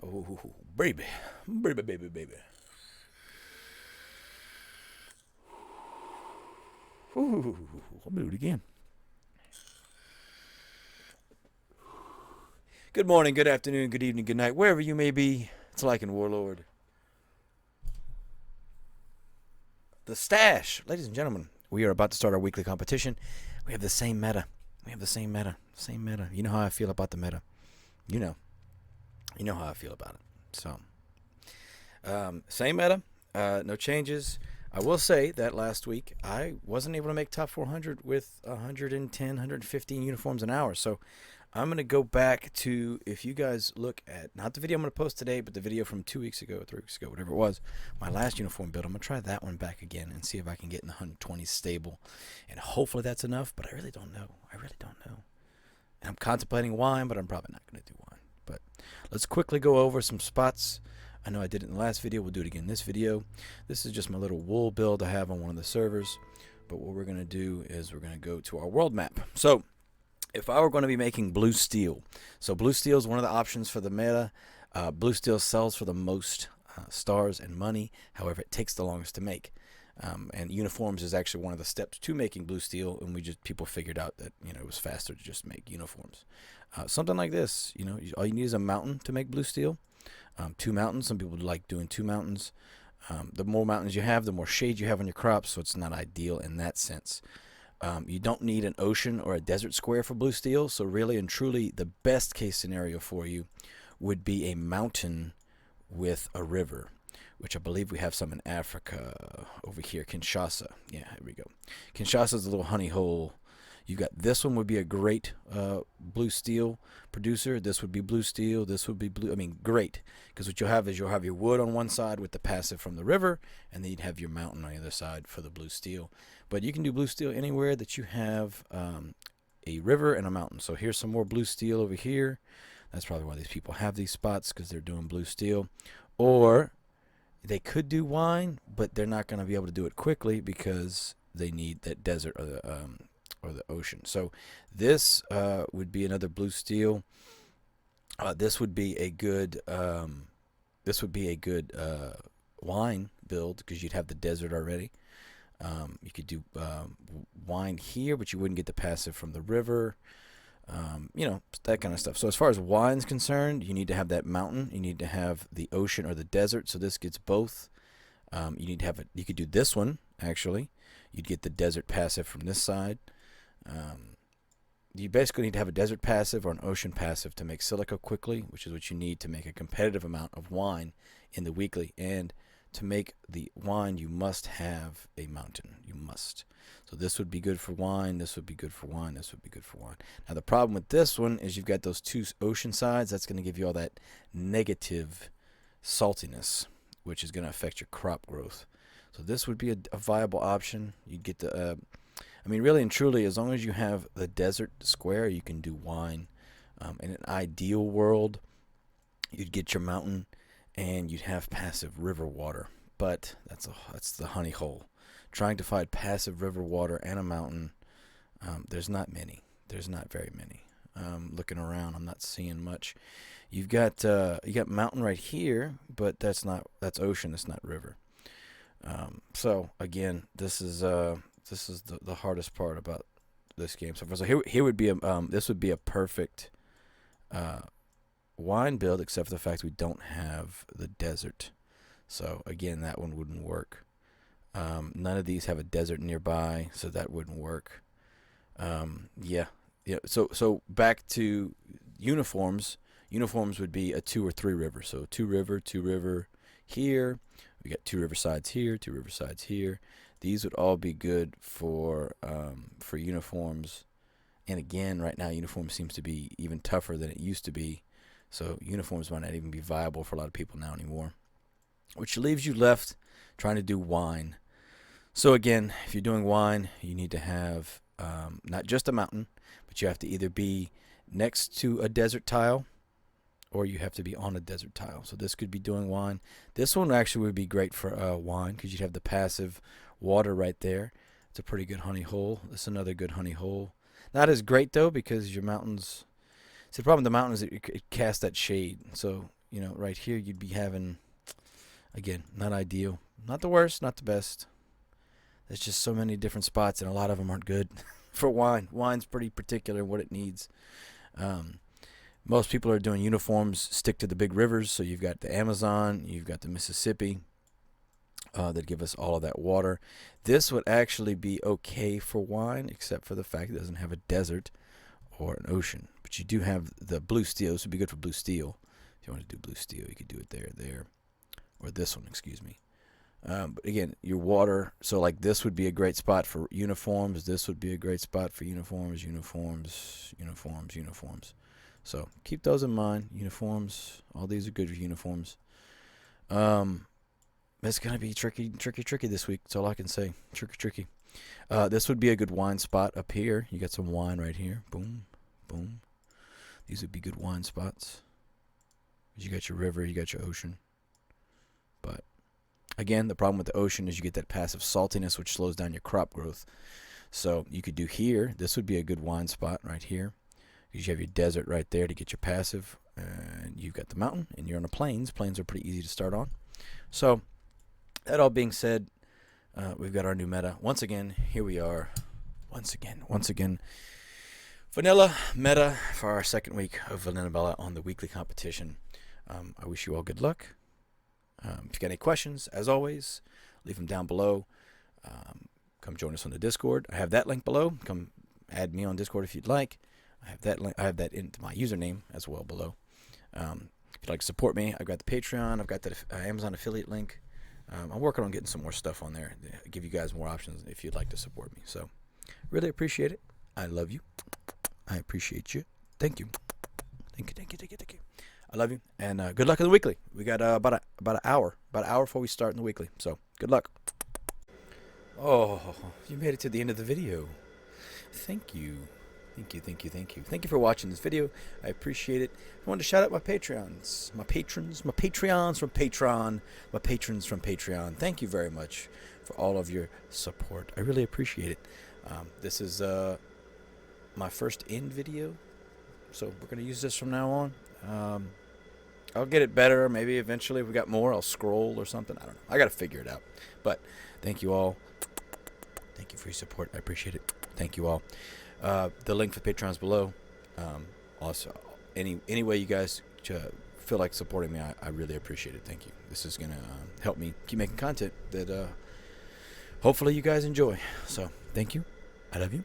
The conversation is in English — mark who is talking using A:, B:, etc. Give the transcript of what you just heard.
A: Oh, baby, baby, baby, baby. Ooh, I'll do it again. Good morning, good afternoon, good evening, good night, wherever you may be. It's like in Warlord. The Stash. Ladies and gentlemen, we are about to start our weekly competition. We have the same meta. We have the same meta. Same meta. You know how I feel about the meta. You know. You know how I feel about it. So, same meta. No changes. I will say that last week I wasn't able to make top 400 with 110, 115 uniforms an hour. So I'm going to go back to, if you guys look at, not the video I'm going to post today, but the video from 2 weeks ago, 3 weeks ago, whatever it was, my last uniform build. I'm going to try that one back again and see if I can get in the 120 stable. And hopefully that's enough, but I really don't know. I really don't know. And I'm contemplating wine, but I'm probably not going to do wine. But let's quickly go over some spots. I know I did it in the last video. We'll do it again in this video. This is just my little wool build I have on one of the servers. But what we're going to do is we're going to go to our world map. So if I were going to be making blue steel, so blue steel is one of the options for the meta. Blue steel sells for the most stars and money. However, it takes the longest to make. And uniforms is actually one of the steps to making blue steel, and people figured out that it was faster to just make uniforms. Something like this, all you need is a mountain to make blue steel. 2 mountains. Some people like doing 2 mountains. The more mountains you have, the more shade you have on your crops, so it's not ideal in that sense. You don't need an ocean or a desert square for blue steel, so really and truly the best case scenario for you would be a mountain with a river, which I believe we have some in Africa over here. Kinshasa. Yeah, here we go. Kinshasa's a little honey hole. You got this one would be a great blue steel producer. This would be blue steel. This would be blue. I mean, great. Because what you'll have is you'll have your wood on one side with the passive from the river, and then you'd have your mountain on the other side for the blue steel. But you can do blue steel anywhere that you have a river and a mountain. So here's some more blue steel over here. That's probably why these people have these spots, because they're doing blue steel. Or they could do wine, but they're not going to be able to do it quickly because they need that desert or the ocean. So this would be another blue steel. This would be a good wine build because you'd have the desert already. You could do wine here, but you wouldn't get the passive from the river. That kind of stuff. So as far as wine's concerned, you need to have that mountain. You need to have the ocean or the desert. So this gets both. You need to have it. You could do this one actually. You'd get the desert passive from this side. You basically need to have a desert passive or an ocean passive to make silica quickly, which is what you need to make a competitive amount of wine in the weekly. And to make the wine, you must have a mountain. You must. So this would be good for wine. This would be good for wine. This would be good for wine. Now the problem with this one is you've got those two ocean sides. That's going to give you all that negative saltiness, which is going to affect your crop growth. So this would be a viable option. You'd get the really and truly, as long as you have the desert square, you can do wine. In an ideal world, you'd get your mountain, and you'd have passive river water. But that's the honey hole. Trying to find passive river water and a mountain, there's not many. There's not very many. Looking around, I'm not seeing much. You got mountain right here, but that's ocean. It's not river. So again, this is the hardest part about this game so far. So here would be this would be a perfect wine build, except for the fact we don't have the desert. So again, that one wouldn't work. None of these have a desert nearby, so that wouldn't work. Yeah. So back to uniforms. Uniforms would be a 2 or 3 river. So 2 river here. We got 2 river sides here, 2 river sides here. These would all be good for uniforms. And again, right now, uniforms seems to be even tougher than it used to be. So uniforms might not even be viable for a lot of people now anymore. Which leaves you left trying to do wine. So again, if you're doing wine, you need to have not just a mountain, but you have to either be next to a desert tile, or you have to be on a desert tile. So this could be doing wine. This one actually would be great for wine because you'd have the passive water right there. It's a pretty good honey hole. This is another good honey hole. Not as great though because your mountains. See, the problem with the mountains is it casts that shade. So you know, right here you'd be having, again, not ideal. Not the worst, not the best. There's just so many different spots, and a lot of them aren't good for wine. Wine's pretty particular in what it needs. Most people are doing uniforms, stick to the big rivers. So you've got the Amazon, you've got the Mississippi that give us all of that water. This would actually be okay for wine, except for the fact it doesn't have a desert or an ocean. But you do have the blue steel. This would be good for blue steel. If you want to do blue steel, you could do it there. Or this one, excuse me. But again, your water, so like this would be a great spot for uniforms. This would be a great spot for uniforms. So keep those in mind. Uniforms, all these are good for uniforms. It's going to be tricky this week. That's all I can say. Tricky. This would be a good wine spot up here. You got some wine right here. Boom. These would be good wine spots. You got your river, you got your ocean. But again, the problem with the ocean is you get that passive saltiness, which slows down your crop growth. So you could do here. This would be a good wine spot right here, because you have your desert right there to get your passive, and you've got the mountain, and you're on the plains. Plains are pretty easy to start on. So that all being said, we've got our new meta. Once again, here we are. Once again, vanilla meta for our second week of Vanilla on the weekly competition. I wish you all good luck. If you got any questions, as always, leave them down below. Come join us on the Discord. I have that link below. Come add me on Discord if you'd like. I have that link. I have that in my username as well below. If you'd like to support me, I've got the Patreon. I've got the Amazon affiliate link. I'm working on getting some more stuff on there. Give you guys more options if you'd like to support me. So, really appreciate it. I love you. I appreciate you. Thank you. Thank you. I love you, and good luck in the weekly. We got about an hour before we start in the weekly. So, good luck. Oh, you made it to the end of the video. Thank you. Thank you for watching this video. I appreciate it. I wanted to shout out my Patreons, my patrons from Patreon, my patrons from Patreon. Thank you very much for all of your support. I really appreciate it. This is my first end video, so we're going to use this from now on. I'll get it better. Maybe eventually if we got more, I'll scroll or something. I don't know. I got to figure it out. But thank you all. Thank you for your support. I appreciate it. Thank you all. The link for Patreon is below. Also, any way you guys feel like supporting me, I really appreciate it. Thank you. This is going to help me keep making content that hopefully you guys enjoy. So thank you. I love you.